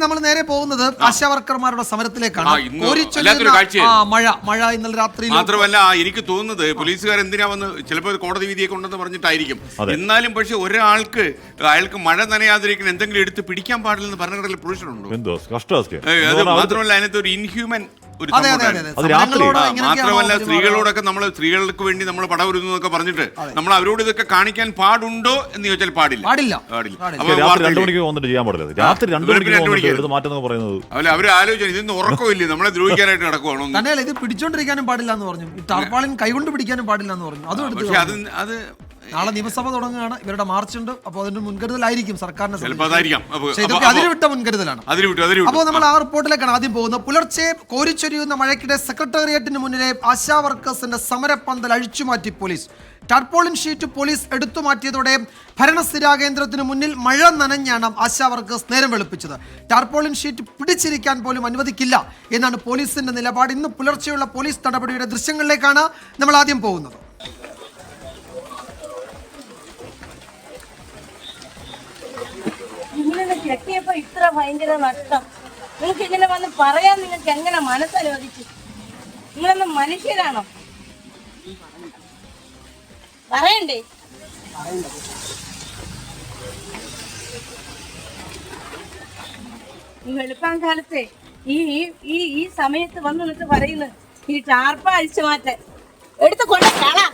നമ്മൾ നേരെ പോകുന്നത് ആശാവർക്കർമാരുടെ സമരത്തിലേക്കാണ്. മഴ ഇന്നലെ രാത്രി മാത്രമല്ല എനിക്ക് തോന്നുന്നത് പോലീസുകാർ എന്തിനാ വന്ന് ചിലപ്പോൾ കോടതി വിധിയൊക്കെ ഉണ്ടെന്ന് പറഞ്ഞിട്ടായിരിക്കും. എന്നാലും പക്ഷെ ഒരാൾക്ക് അയാൾക്ക് മഴ നനയാതിരിക്കാൻ എന്തെങ്കിലും എടുത്ത് പിടിക്കാൻ പാടില്ലെന്ന് ഭരണഘടനയിൽ പ്രൊവിഷൻ ഉണ്ടോ? അത് മാത്രമല്ല അതിനകത്ത് ഒരു ഇൻഹ്യൂമൻ മാത്രമല്ല സ്ത്രീകളോടൊക്കെ നമ്മൾ സ്ത്രീകൾക്ക് വേണ്ടി നമ്മൾ പടവരുന്നൊക്കെ പറഞ്ഞിട്ട് നമ്മൾ അവരോട് ഇതൊക്കെ കാണിക്കാൻ പാടുണ്ടോ എന്ന് ചോദിച്ചാൽ പാടില്ല. അവര് ആലോചിച്ചു ഇതൊന്നും ഉറക്കമില്ലേ, നമ്മളെ ദ്രോഹിക്കാനായിട്ട് നടക്കുവാണോ? ഇത് പിടിച്ചോണ്ടിരിക്കാനും പാടില്ല എന്ന് പറഞ്ഞു, ടാർപാളിൻ കൈകൊണ്ട് പിടിക്കാനും പാടില്ല എന്ന് പറഞ്ഞു. അത് നാളെ നിയമസഭ തുടങ്ങുകയാണ്, ഇവരുടെ മാർച്ച് ഉണ്ട്. അപ്പോൾ അതിന്റെ മുൻകരുതലായിരിക്കും സർക്കാരിന്. അതിരുവിട്ട മുൻകരുതലാണ്. അപ്പോൾ നമ്മൾ ആ റിപ്പോർട്ടിലേക്കാണ് ആദ്യം പോകുന്നത്. പുലർച്ചെ കോരിച്ചൊരിയുന്ന മഴയ്ക്കിടെ സെക്രട്ടേറിയറ്റിന് മുന്നിലെ ആശാ വർക്കേഴ്സിന്റെ സമരപ്പന്തൽ അഴിച്ചുമാറ്റി പോലീസ്. ടാർപോളിൻ ഷീറ്റ് പോലീസ് എടുത്തു മാറ്റിയതോടെ ഭരണസ്ഥിരാ കേന്ദ്രത്തിന് മുന്നിൽ മഴ നനഞ്ഞാണ് ആശാ വർക്കേഴ്സ് നേരം വെളുപ്പിച്ചത്. ടാർപോളിൻ ഷീറ്റ് പിടിച്ചിരിക്കാൻ പോലും അനുവദിക്കില്ല എന്നാണ് പോലീസിന്റെ നിലപാട്. ഇന്ന് പുലർച്ചെയുള്ള പോലീസ് നടപടിയുടെ ദൃശ്യങ്ങളിലേക്കാണ് നമ്മൾ ആദ്യം പോകുന്നത്. കെട്ടിയപ്പോ ഇത്ര ഭയങ്കര നഷ്ടം നിങ്ങൾക്ക് ഇങ്ങനെ വന്ന് പറയാൻ നിങ്ങൾക്ക് എങ്ങനെ മനസ്സനുവദിച്ചു? നിങ്ങളൊന്ന് മനുഷ്യരാണോ? പറയണ്ടേ? ഈ വെളുപ്പാൻ കാലത്തെ ഈ സമയത്ത് വന്ന് നിന്നിട്ട് പറയുന്നു ഈ ടാർപ്പ അഴിച്ചു മാറ്റാൻ എടുത്ത് കൊണ്ട് കാണാം.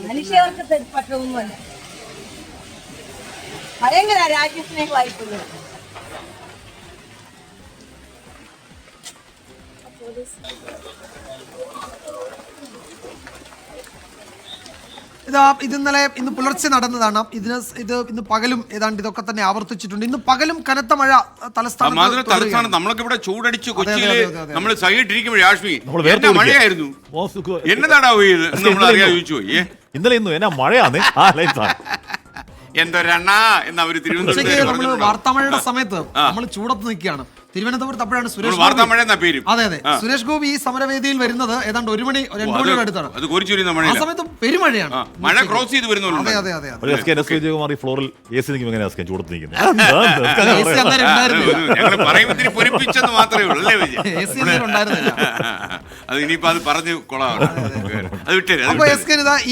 മനുഷ്യർക്ക് പറ്റൊന്നുമല്ല, ഭയങ്കര രാജ്യസ്നേഹമായിട്ടുള്ളത്. ഇന്ന് പുലർച്ചെ നടന്നതാണ്. ഇന്ന് പകലും ഏതാണ്ട് ഇതൊക്കെ തന്നെ ആവർത്തിച്ചിട്ടുണ്ട്. ഇന്ന് പകലും കനത്ത മഴ തലസ്ഥാനം നമ്മളൊക്കെ ഇവിടെ ചൂടടിച്ച് കൊച്ചിയില് നമ്മൾ സഹിട്ടിരിക്കുമ്പോൾ രാഷ്മി മഴയായിരുന്നു. എന്നതാടാ നമ്മൾ അറിയാൻ ചോദിച്ചു പോയി. ഇന്നലെ ഇന്നും എന്നാ മഴയാണ് എന്തൊരെണ്ണ എന്ന് അവര് തിരുവനന്തപുരത്ത് വാർത്താമഴയുടെ സമയത്ത് നമ്മൾ ചൂടത്ത് നിൽക്കുകയാണ്. തിരുവനന്തപുരത്ത് അപ്പോഴാണ് സുരേഷ് ഗോപി ഈ സമരവേദിയിൽ വരുന്നത് ഏതാണ്ട് 1 മണി 2 മണിയുടെ അടുത്താണ്. ആ സമയത്ത് പെരുമഴയാണ്, മഴ ക്രോസ് ചെയ്ത് വരുന്നുള്ളൂ.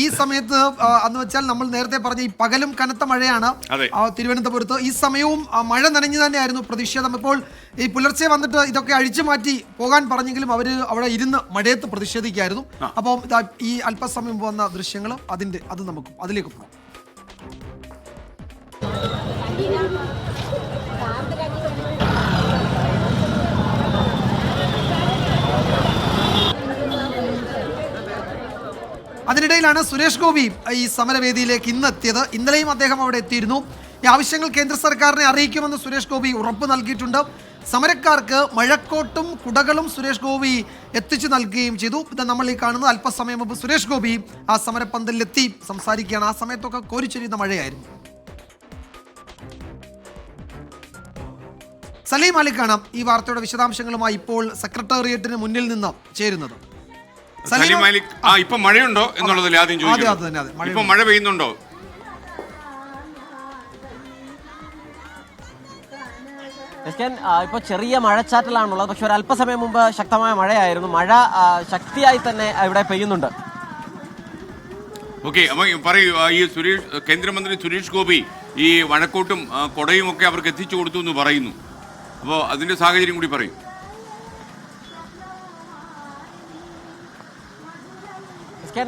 ഈ സമയത്ത് അന്ന് വെച്ചാൽ നമ്മൾ നേരത്തെ പറഞ്ഞ ഈ പകലും കനത്ത മഴയാണ് തിരുവനന്തപുരത്ത്. ഈ സമയവും മഴ നനഞ്ഞു തന്നെയായിരുന്നു പ്രതിഷേധം. ഇപ്പോൾ ഈ പുലർച്ചെ വന്നിട്ട് ഇതൊക്കെ അഴിച്ചു മാറ്റി പോകാൻ പറഞ്ഞെങ്കിലും അവര് അവിടെ ഇരുന്ന് മഴയത്ത് പ്രതിഷേധിക്കായിരുന്നു. അപ്പോൾ ഈ അല്പസമയം വന്ന ദൃശ്യങ്ങൾ അത് നമുക്ക് അതിലേക്ക് പോകാം. അതിനിടയിലാണ് സുരേഷ് ഗോപി ഈ സമരവേദിയിലേക്ക് ഇന്ന് എത്തിയത്. ഇന്നലെയും അദ്ദേഹം അവിടെ എത്തിയിരുന്നു. ഈ ആവശ്യങ്ങൾ കേന്ദ്ര സർക്കാരിനെ അറിയിക്കുമെന്ന് സുരേഷ് ഗോപി ഉറപ്പ് നൽകിയിട്ടുണ്ട്. സമരക്കാർക്ക് മഴക്കോട്ടും കുടകളും സുരേഷ് ഗോപി എത്തിച്ചു നൽകുകയും ചെയ്തു. ഇത് നമ്മൾ ഈ കാണുന്നത് അല്പസമയം മുമ്പ് സുരേഷ് ഗോപി ആ സമരപ്പന്തലിലെത്തി സംസാരിക്കുകയാണ്. ആ സമയത്തൊക്കെ കോരിച്ചൊരിയുന്ന മഴയായിരുന്നു. സലീം അലിക്കാണ് ഈ വാർത്തയുടെ വിശദാംശങ്ങളുമായി ഇപ്പോൾ സെക്രട്ടേറിയറ്റിന് മുന്നിൽ നിന്ന് ചേരുന്നത്. ഇപ്പൊ മഴയുണ്ടോ എന്നുള്ളതല്ലേ ആദ്യം ചോദിക്കുന്നത്. ഇപ്പൊ മഴ പെയ്യുന്നുണ്ടോ? ഇപ്പോൾ ചെറിയ മഴച്ചാറ്റലാണുള്ളത്, പക്ഷെ ഒരു അല്പസമയം മുമ്പ് ശക്തമായ മഴയായിരുന്നു. മഴ ശക്തിയായി തന്നെ ഇവിടെ പെയ്യുന്നുണ്ട്. ഓക്കെ, പറയൂ. ഈ കേന്ദ്രമന്ത്രി സുരേഷ് ഗോപി ഈ മഴക്കോട്ടും കൊടയും ഒക്കെ അവർക്ക് എത്തിച്ചു കൊടുത്തു എന്ന് പറയുന്നു. അപ്പോൾ അതിന്റെ സാഹചര്യം കൂടി പറയും.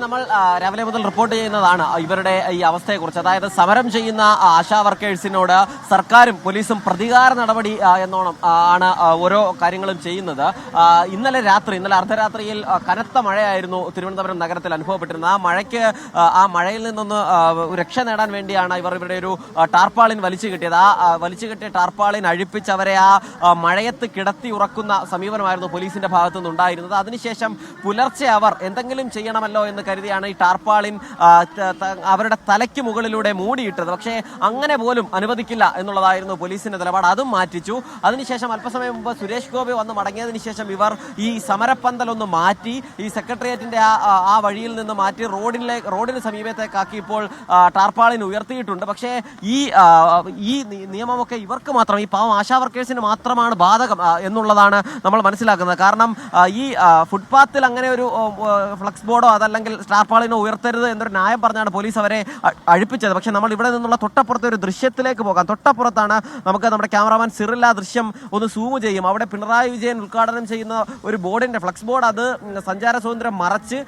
നമ്മൾ രാവിലെ മുതൽ റിപ്പോർട്ട് ചെയ്യുന്നതാണ് ഇവരുടെ ഈ അവസ്ഥയെക്കുറിച്ച്. അതായത് സമരം ചെയ്യുന്ന ആശാ വർക്കേഴ്സിനോട് സർക്കാരും പോലീസും പ്രതികാര നടപടി എന്നോണം ആണ് ഓരോ കാര്യങ്ങളും ചെയ്യുന്നത്. ഇന്നലെ അർദ്ധരാത്രിയിൽ കനത്ത മഴയായിരുന്നു തിരുവനന്തപുരം നഗരത്തിൽ അനുഭവപ്പെട്ടിരുന്നത്. ആ മഴയിൽ നിന്നൊന്ന് രക്ഷ നേടാൻ വേണ്ടിയാണ് ഇവരുടെ ഒരു ടാർപ്പാളിൻ വലിച്ചു കിട്ടിയത്. വലിച്ചു കിട്ടിയ ടാർപ്പാളിൻ അഴിപ്പിച്ച് അവരെ മഴയത്ത് കിടത്തി ഉറക്കുന്ന സമീപനമായിരുന്നു പോലീസിന്റെ ഭാഗത്തു നിന്നുണ്ടായിരുന്നത്. അതിനുശേഷം പുലർച്ചെ അവർ എന്തെങ്കിലും ചെയ്യണമല്ലോ എന്ന് കരുതിയാണ് ഈ ടാർപാളിൻ അവരുടെ തലയ്ക്ക് മുകളിലൂടെ മൂടിയിട്ടത്. പക്ഷേ അങ്ങനെ പോലും അനുവദിക്കില്ല എന്നുള്ളതായിരുന്നു പോലീസിന്റെ നിലപാട്. അതും മാറ്റിച്ചു. അതിനുശേഷം അല്പസമയം മുമ്പ് സുരേഷ് ഗോപി വന്ന് മടങ്ങിയതിനു ശേഷം ഇവർ ഈ സമരപ്പന്തലൊന്ന് മാറ്റി ഈ സെക്രട്ടേറിയറ്റിന്റെ ആ വഴിയിൽ നിന്ന് മാറ്റി റോഡിന് സമീപത്തേക്കാക്കി ഇപ്പോൾ ടാർപാളിൻ ഉയർത്തിയിട്ടുണ്ട്. പക്ഷേ ഈ നിയമമൊക്കെ ഇവർക്ക് മാത്രം, ഈ പാവം ആശാ വർക്കേഴ്സിന് മാത്രമാണ് ബാധകം എന്നുള്ളതാണ് നമ്മൾ മനസ്സിലാക്കുന്നത്. കാരണം ഈ ഫുട്പാത്തിൽ അങ്ങനെ ഒരു ഫ്ലക്സ് ബോർഡോ അതല്ലെങ്കിൽ ടാർപാളിനോ ഉയർത്തരുത് എന്നൊരു ന്യായം പറഞ്ഞാണ് പോലീസ് അവരെ അഴിപ്പിച്ചത്. പക്ഷെ നമ്മൾ ഇവിടെ നിന്നുള്ള തൊട്ടപ്പുറത്തെ ഒരു ദൃശ്യത്തിലേക്ക് പോകാം. തൊട്ടപ്പുറത്താണ് നമുക്ക് നമ്മുടെ ക്യാമറാമാൻ സിറിൽ ആ ദൃശ്യം ഒന്ന് സൂം ചെയ്യും. അവിടെ പിണറായി വിജയൻ ഉദ്ഘാടനം ചെയ്യുന്ന ഒരു ബോർഡിന്റെ ഫ്ലക്സ് ബോർഡ്, അത് സഞ്ചാര സ്വാതന്ത്ര്യം മറച്ച്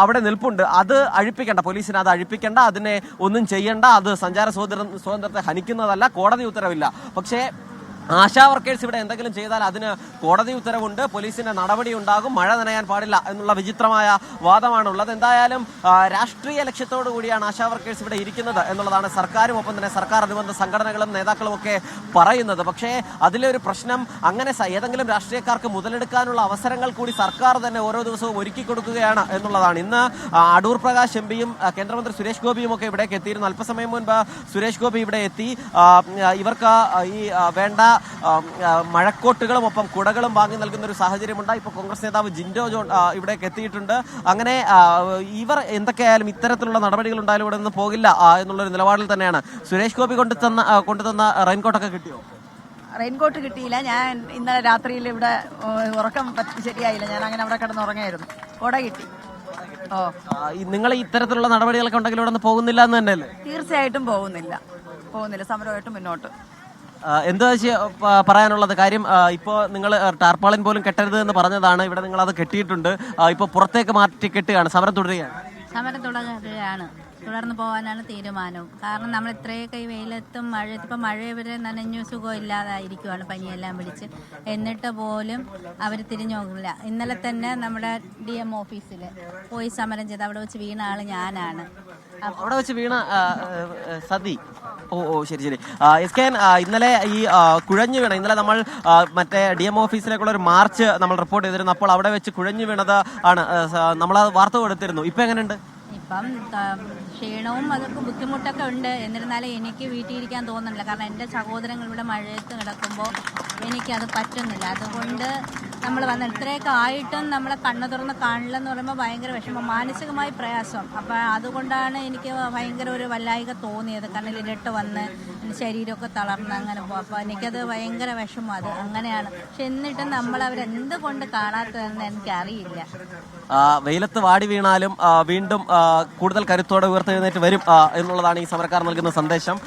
അവിടെ നിൽപ്പുണ്ട്. അത് അഴിപ്പിക്കേണ്ട, പോലീസിന് അത് അഴിപ്പിക്കേണ്ട, അതിനെ ഒന്നും ചെയ്യേണ്ട, അത് സഞ്ചാര സ്വാതന്ത്ര്യത്തെ ഹനിക്കുന്നതല്ല, കോടതി ഉത്തരവില്ല. പക്ഷേ ആശാ വർക്കേഴ്സ് ഇവിടെ എന്തെങ്കിലും ചെയ്താൽ അതിന് കോടതി ഉത്തരവുണ്ട്, പോലീസിന്റെ നടപടി ഉണ്ടാകും, മഴ നനയാൻ പാടില്ല എന്നുള്ള വിചിത്രമായ വാദമാണുള്ളത്. എന്തായാലും രാഷ്ട്രീയ ലക്ഷ്യത്തോടു കൂടിയാണ് ആശാ വർക്കേഴ്സ് ഇവിടെ ഇരിക്കുന്നത് എന്നുള്ളതാണ് സർക്കാരും ഒപ്പം തന്നെ സർക്കാർ അനുബന്ധ സംഘടനകളും നേതാക്കളും ഒക്കെ പറയുന്നത്. പക്ഷേ അതിലൊരു പ്രശ്നം, അങ്ങനെ ഏതെങ്കിലും രാഷ്ട്രീയക്കാർക്ക് മുതലെടുക്കാനുള്ള അവസരങ്ങൾ കൂടി സർക്കാർ തന്നെ ഓരോ ദിവസവും ഒരുക്കി കൊടുക്കുകയാണ് എന്നുള്ളതാണ്. ഇന്ന് അടൂർ പ്രകാശ് എംപിയും കേന്ദ്രമന്ത്രി സുരേഷ് ഗോപിയും ഒക്കെ ഇവിടേക്ക് എത്തിയിരുന്നു. അല്പസമയം മുൻപ് സുരേഷ് ഗോപി ഇവിടെ എത്തി. ഇവർക്ക് ഈ വേണ്ട മഴക്കോട്ടുകളും ഒപ്പം കുടകളും വാങ്ങി നൽകുന്ന ഒരു സാഹചര്യമുണ്ട്. ഇപ്പോൾ കോൺഗ്രസ് നേതാവ് ജിൻഡോ ജോൺ ഇവിടേക്ക് എത്തിയിട്ടുണ്ട്. അങ്ങനെ ഇവർ എന്തൊക്കെയായാലും ഇത്തരത്തിലുള്ള നടപടികൾ ഉണ്ടായാലും ഇവിടെ നിന്ന് പോകില്ല എന്നുള്ളൊരു നിലപാടിൽ തന്നെയാണ്. സുരേഷ് ഗോപി കൊണ്ടുതന്ന റെയിൻകോട്ടൊക്കെ കിട്ടിയോ? റെയിൻകോട്ട് കിട്ടിയില്ല. ഞാൻ ഇന്നലെ രാത്രിയിൽ ഇവിടെ ഉറക്കം ശരിയായില്ല, ഞാൻ അങ്ങനെ അവിടെ കിടന്ന് ഉറങ്ങായിരുന്നു. കൊട കിട്ടി. നിങ്ങൾ ഇത്തരത്തിലുള്ള നടപടികളൊക്കെ ഉണ്ടെങ്കിൽ ഇവിടെ നിന്ന് പോകുന്നില്ല എന്ന് തന്നെയല്ലേ? തീർച്ചയായിട്ടും പോകുന്നില്ല, സമരമായിട്ട് മുന്നോട്ട്. എന്താ പറയാനുള്ളത്? കാര്യം ഇപ്പോൾ നിങ്ങൾ ടാർപാളിൻ പോലും കെട്ടരുത് എന്ന് പറഞ്ഞതാണ്, ഇവിടെ നിങ്ങൾ അത് കെട്ടിയിട്ടുണ്ട്. ഇപ്പോൾ പുറത്തേക്ക് മാറ്റി കെട്ടുകയാണ്, സമരം തുടരുകയാണ്. തുടർന്ന് പോകാനാണ് തീരുമാനവും. കാരണം നമ്മൾ ഇത്രയൊക്കെ ഈ വെയിലത്തും ഇപ്പം മഴ ഇവരെ നനഞ്ഞു സുഖമില്ലാതായിരിക്കുവാണ്, പനിയെല്ലാം പിടിച്ച്. എന്നിട്ട് പോലും അവർ തിരിഞ്ഞു നോക്കില്ല. ഇന്നലെ തന്നെ നമ്മുടെ DM ഓഫീസിൽ പോയി സമരം ചെയ്ത് അവിടെ വെച്ച് വീണ ആള് ഞാനാണ്. അവിടെ വെച്ച് വീണ സതി? ഓ ശരി. ഇന്നലെ ഈ കുഴഞ്ഞു വീണ, ഇന്നലെ നമ്മൾ മറ്റേ DM ഓഫീസിലേക്കുള്ള ഒരു മാർച്ച് നമ്മൾ റിപ്പോർട്ട് ചെയ്തിരുന്നു. അപ്പോൾ അവിടെ വെച്ച് കുഴഞ്ഞു വീണത് ആണ് നമ്മൾ വാർത്ത കൊടുത്തിരുന്നു. ഇപ്പം എങ്ങനെയുണ്ട്? ഇപ്പം ക്ഷീണവും അതൊക്കെ ബുദ്ധിമുട്ടൊക്കെ ഉണ്ട്. എന്നിരുന്നാലും എനിക്ക് വീട്ടിൽ ഇരിക്കാൻ തോന്നുന്നില്ല. കാരണം എൻ്റെ സഹോദരങ്ങൾ ഇവിടെ മഴയത്ത് കിടക്കുമ്പോൾ എനിക്കത് പറ്റുന്നില്ല. അതുകൊണ്ട് നമ്മൾ വന്ന് ഇത്രയൊക്കെ ആയിട്ടും നമ്മളെ കണ്ണു തുറന്ന് കാണില്ലെന്ന് പറയുമ്പോൾ ഭയങ്കര വിഷമം, മാനസികമായി പ്രയാസം. അപ്പം അതുകൊണ്ടാണ് എനിക്ക് ഭയങ്കര ഒരു വല്ലായിക തോന്നിയത്. കണ്ണിലിരട്ട് വന്ന് ശരീരമൊക്കെ തളർന്ന് അങ്ങനെ പോകും. അപ്പോൾ എനിക്കത് ഭയങ്കര വിഷമം. അത് അങ്ങനെയാണ്. പക്ഷെ എന്നിട്ടും നമ്മളവരെന്തുകൊണ്ട് കാണാത്തതെന്ന് എനിക്കറിയില്ല. വെയിലത്ത് വാടി വീണാലും വീണ്ടും കൂടുതൽ കരുത്തോടെ ഉയർത്തെഴുന്നേറ്റ് വരും എന്നുള്ളതാണ് ഈ സമരക്കാർ നൽകുന്ന സന്ദേശം.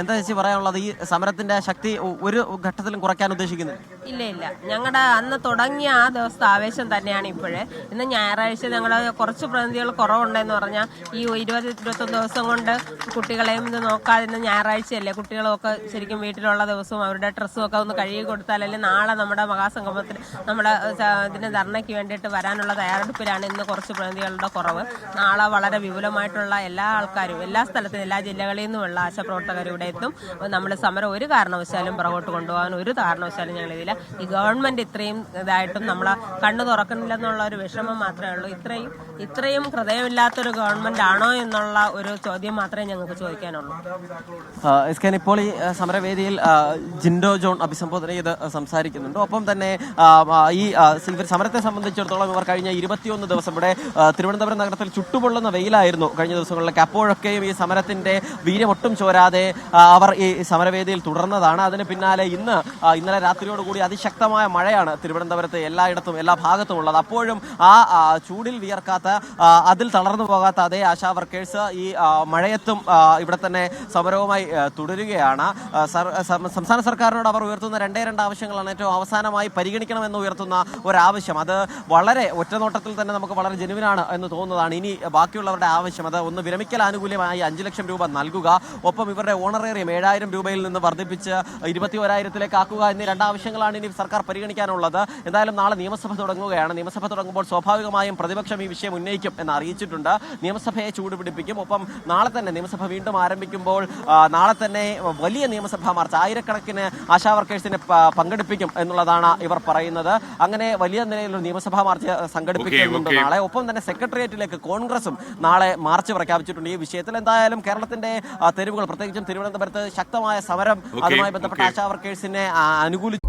എന്താ ചേച്ചി പറയാനുള്ളത്? ഈ സമരത്തിന്റെ ശക്തി ഒരു ഘട്ടത്തിലും കുറയ്ക്കാൻ ഉദ്ദേശിക്കുന്നില്ല? ഇല്ല. ഞങ്ങളുടെ അന്ന് തുടങ്ങിയ ആ ദിവസത്തെ ആവേശം തന്നെയാണ് ഇപ്പോഴേ. ഇന്ന് ഞായറാഴ്ച ഞങ്ങളുടെ കുറച്ച് പ്രതിനിധികൾ കുറവുണ്ടെന്ന് പറഞ്ഞാൽ ഈ 20-21 ദിവസം കൊണ്ട് കുട്ടികളെയും ഇത് നോക്കാതെ, ഇന്ന് ഞായറാഴ്ചയല്ലേ, കുട്ടികളൊക്കെ ശരിക്കും വീട്ടിലുള്ള ദിവസവും അവരുടെ ഡ്രസ്സും ഒക്കെ ഒന്ന് കഴുകി കൊടുത്താലല്ലേ നാളെ നമ്മുടെ മഹാസംഗമത്തിൽ നമ്മുടെ ഇതിന് ധർണയ്ക്ക് വേണ്ടിയിട്ട് വരാനുള്ള തയ്യാറെടുപ്പിലാണ് ഇന്ന് കുറച്ച് പ്രതിനിധികളുടെ കുറവ്. നാളെ വളരെ വിപുലമായിട്ടുള്ള എല്ലാ ആൾക്കാരും എല്ലാ സ്ഥലത്തും എല്ലാ ജില്ലകളിൽ നിന്നുമുള്ള ആശാപ്രവർത്തകർ ഇവിടെ എത്തും. നമ്മൾ സമരം ഒരു കാരണവശാലും പുറകോട്ട് കൊണ്ടുപോകാൻ ഒരു കാരണവശാലും ഞങ്ങളിതില്ല. ഈ ഗവൺമെന്റ് ഇത്രയും ഇതായിട്ടും നമ്മളെ കണ്ണു തുറക്കുന്നില്ലെന്നുള്ള ഒരു വിഷമം മാത്രമേ ഉള്ളൂ. ഇത്രയും ഹൃദയമില്ലാത്തൊരു ഗവൺമെന്റ് ആണോ എന്നുള്ള ഒരു ചോദ്യം മാത്രമേ ഞങ്ങൾക്ക് ചോദിക്കാനുള്ളൂ. ഇപ്പോൾ ഈ സമരവേദിയിൽ ജിൻഡോ ജോൺ അഭിസംബോധന ചെയ്ത് സംസാരിക്കുന്നുണ്ട്. ഒപ്പം തന്നെ ഈ സമരത്തെ സംബന്ധിച്ചിടത്തോളം ഇവർ കഴിഞ്ഞ 21 ദിവസം ഇവിടെ തിരുവനന്തപുരം നഗരത്തിൽ ചുട്ടുപൊള്ളുന്ന വെയിലായിരുന്നു കഴിഞ്ഞ ദിവസങ്ങളിലൊക്കെ. അപ്പോഴൊക്കെയും ഈ സമരത്തിന്റെ വീര്യമൊട്ടും ചോരാതെ അവർ ഈ സമരവേദിയിൽ തുടർന്നതാണ്. അതിന് പിന്നാലെ ഇന്നലെ രാത്രിയോടുകൂടി അതിശക്തമായ മഴയാണ് തിരുവനന്തപുരത്ത് എല്ലായിടത്തും എല്ലാ ഭാഗത്തും ഉള്ളത്. അപ്പോഴും ആ ചൂടിൽ വിയർക്കാത്ത, അതിൽ തളർന്നു പോകാത്ത അതേ ആശാ വർക്കേഴ്സ് ഈ മഴയത്തും ഇവിടെ തന്നെ സമരവുമായി തുടരുകയാണ്. സംസ്ഥാന സർക്കാരിനോട് അവർ ഉയർത്തുന്ന 2 ആവശ്യങ്ങളാണ് ഏറ്റവും അവസാനമായി പരിഗണിക്കണമെന്ന് ഉയർത്തുന്ന ഒരാവശ്യം. അത് വളരെ ഒറ്റനോട്ടത്തിൽ തന്നെ നമുക്ക് വളരെ ജനുവിനാണ് എന്ന് തോന്നുന്നതാണ്. ഇനി ബാക്കിയുള്ളവരുടെ ആവശ്യം അത് ഒന്ന് വിരമിക്കൽ ആനുകൂല്യമായി 5 ലക്ഷം രൂപ നൽകുക, ഒപ്പം ഇവരുടെ ഓണറേറിയം 7000 രൂപയിൽ നിന്ന് വർദ്ധിപ്പിച്ച് 21,000-ലേക്ക് ആക്കുക എന്നീ 2 ആവശ്യങ്ങളാണ് ഇനി സർക്കാർ പരിഗണിക്കാനുള്ളത്. എന്തായാലും നാളെ നിയമസഭ തുടങ്ങുകയാണ്. നിയമസഭ തുടങ്ങുമ്പോൾ സ്വാഭാവികമായും പ്രതിപക്ഷം ഈ വിഷയം ഉന്നയിക്കും എന്ന് അറിയിച്ചിട്ടുണ്ട്. നിയമസഭയെ ചൂടുപിടിപ്പിക്കും. ഒപ്പം നാളെ തന്നെ നിയമസഭ വീണ്ടും ആരംഭിക്കുമ്പോൾ നാളെ തന്നെ വലിയ നിയമസഭാ മാർച്ച്, ആയിരക്കണക്കിന് ആശാ വർക്കേഴ്സിനെ പങ്കെടുപ്പിക്കും എന്നുള്ളതാണ് ഇവർ പറയുന്നത്. അങ്ങനെ വലിയ നിലയിലൊരു നിയമസഭാ മാർച്ച് സംഘടിപ്പിക്കുന്നുണ്ട് നാളെ. ഒപ്പം തന്നെ സെക്രട്ടേറിയറ്റിലേക്ക് കോൺഗ്രസും നാളെ മാർച്ച് പ്രഖ്യാപിച്ചിട്ടുണ്ട്. ഈ വിഷയത്തിൽ എന്തായാലും കേരളത്തിന്റെ തെരുവുകൾ, പ്രത്യേകിച്ചും തിരുവനന്തപുരത്ത് ശക്തമായ സമരം അതുമായി ബന്ധപ്പെട്ട ആശാ വർക്കേഴ്സിനെ അനുകൂലിച്ചു.